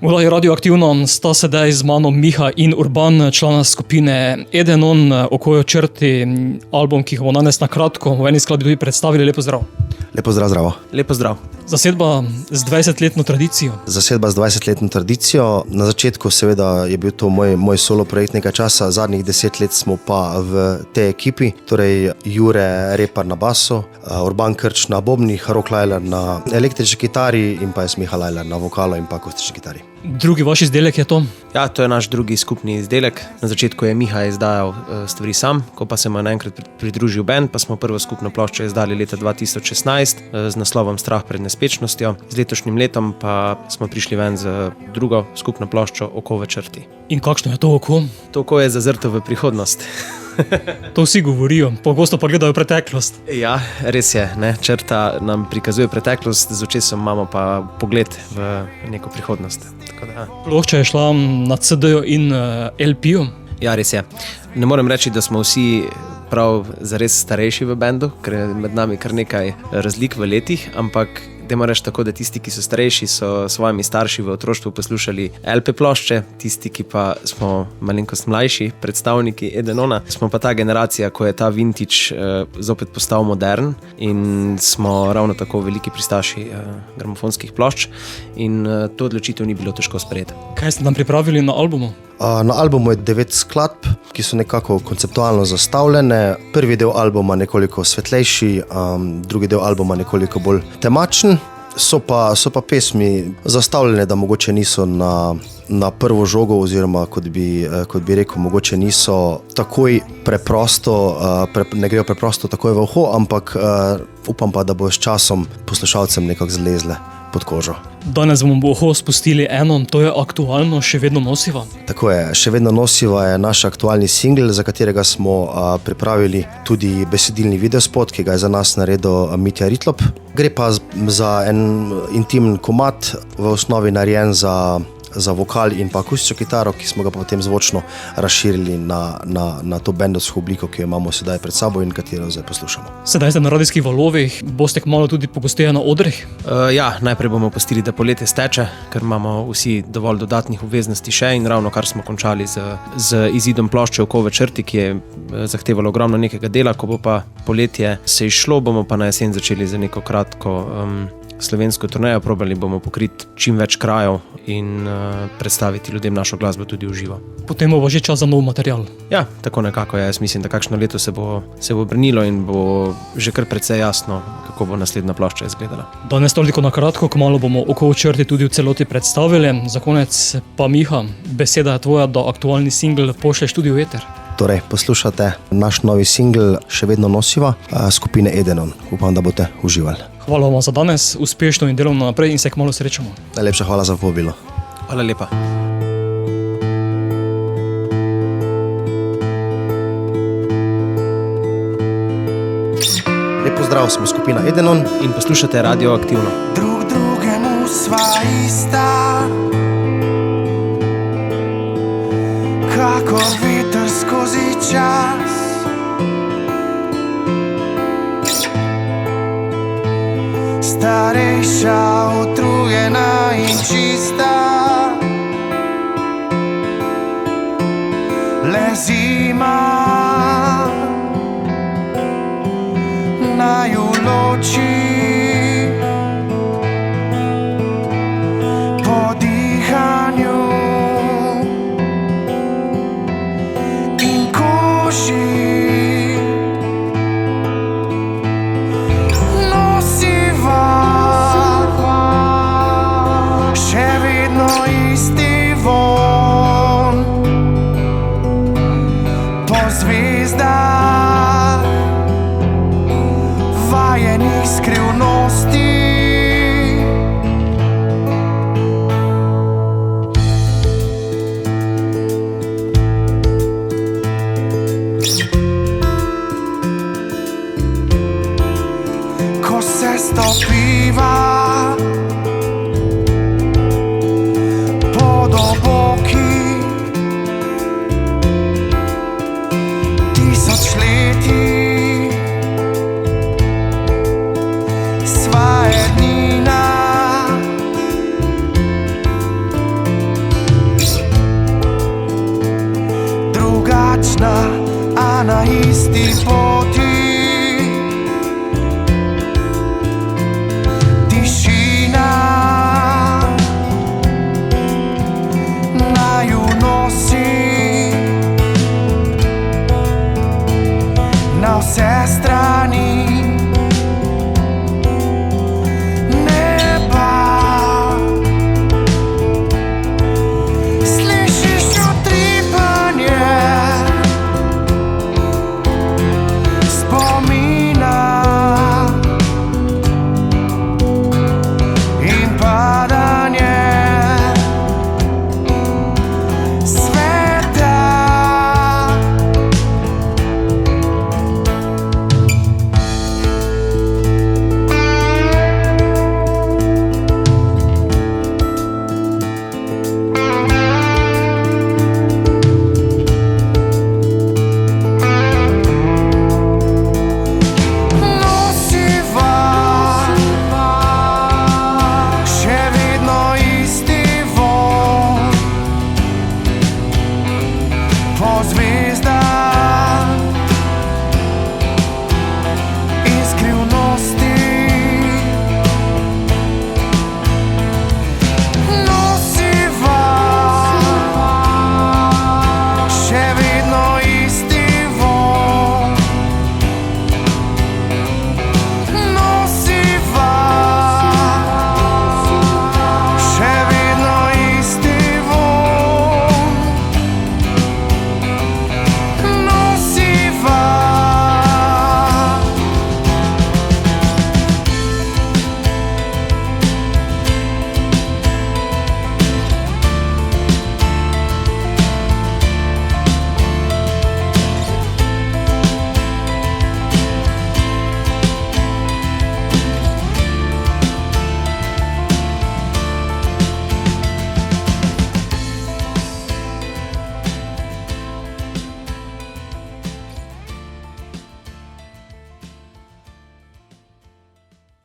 Vladi Radioaktivno sta sedaj z mano Miha in Urban, člana skupine Edenon, Okojo črti, album, ki ga bomo danes na kratko v eni skladbi tudi predstavili. Lepo zdrav. Lepo zdrav, zdravo. Lepo zdrav. Zasedba z 20-letno tradicijo. Zasedba z 20-letno tradicijo. Na začetku seveda je bil to moj solo projekt nekaj časa, zadnjih 10 let smo pa v tej ekipi, torej Jure Repar na basu, Urban Krč na bobnih, Rok Lajler na električni kitari in pa jaz Miha Lajler na vokalu in pa akustični kitari. Drugi vaš izdelek je to? Ja, to je naš drugi skupni izdelek. Na začetku je Miha izdajal stvari sam, ko pa se mu je naenkrat pridružil band, pa smo prvo skupno ploščo izdali leta 2016 z naslovom Strah pred nespečnostjo. Z letošnjim letom pa smo prišli ven z drugo skupno ploščo Oko v črti. In kakšno je to oko? To oko je zazrto v prihodnost. To vsi govorijo, pogosto pa gledajo preteklost. Ja, res je, ne? Črta nam prikazuje preteklost, z očesom imamo pa pogled v neko prihodnost. Tako da, Plošča je šla na CD-ju in LP-ju. ja, res je. Ne morem reči, da smo vsi prav zares starejši v bendu, ker je med nami kar nekaj razlik v letih, ampak dajmo reči tako, da tisti, ki so starejši, so svojimi starši v otroštvu poslušali LP plošče, tisti, ki pa smo malenkost mlajši, predstavniki Edenona, smo pa ta generacija, ko je ta vintage zopet postal modern in smo ravno tako veliki pristaši gramofonskih plošč in to odločitev ni bilo težko sprejeti. Kaj ste nam pripravili na albumu? Na albumu je 9 skladb, ki so nekako konceptualno zastavljene. Prvi del albuma nekoliko svetlejši, drugi del albuma nekoliko bolj temačen. So pa pesmi zastavljene, da mogoče niso na prvo žogo oziroma kot bi rekel, mogoče niso takoj preprosto, ne grejo preprosto takoj v uho, ampak upam pa, da bo s časom poslušalcem nekako zlezle pod kožo. Danes bomo v uho spustili eno, to je aktualno, še vedno nosiva. Tako je, še vedno nosiva je naš aktualni singl, za katerega smo pripravili tudi besedilni videospot, ki ga je za nas naredil Mitja Ritlop. Gre pa za en intimen komad, v osnovi narejen za vokal in pa akustično kitaro, ki smo ga potem zvočno razširili na to bendovsko obliko, ki jo imamo sedaj pred sabo in katero zdaj poslušamo. Sedaj ste na radijskih valovih, boste kmalu tudi pogosteje na odrih? Ja, najprej bomo pustili, da poletje steče, ker imamo vsi dovolj dodatnih obveznosti še in ravno kar smo končali z izidom plošče Oko v črti, ki je zahtevalo ogromno nekega dela, ko bo pa poletje se izšlo, bomo pa na jesen začeli za neko kratko slovensko turnejo, probali bomo pokriti čim več krajev in predstaviti ljudem našo glasbo tudi v živo. Potem bo že čas za nov material. Ja, tako nekako je. Jaz mislim, da kakšno leto se bo obrnilo in bo že kar precej jasno, kako bo naslednja plošča izgledala. Danes toliko na kratko, kmalu bomo Oko v črti tudi v celoti predstavili. Za konec pa Miha, beseda je tvoja, da aktualni singl pošlješ tudi v eter. Torej, poslušate naš novi singl Še vedno nosiva skupine Edenon. Upam, da boste uživali. Hvala vam za danes, uspešno in delovno naprej in se kmalu srečamo. Najlepša hvala za povabilo. Hvala lepa. Lep pozdrav, smo skupina Edenon In poslušate Radioaktivno. Drug drugemu sva ista, kakor veter skozi čas. Starejša, utrujena in čista, le zima naju loči. Po isti pot.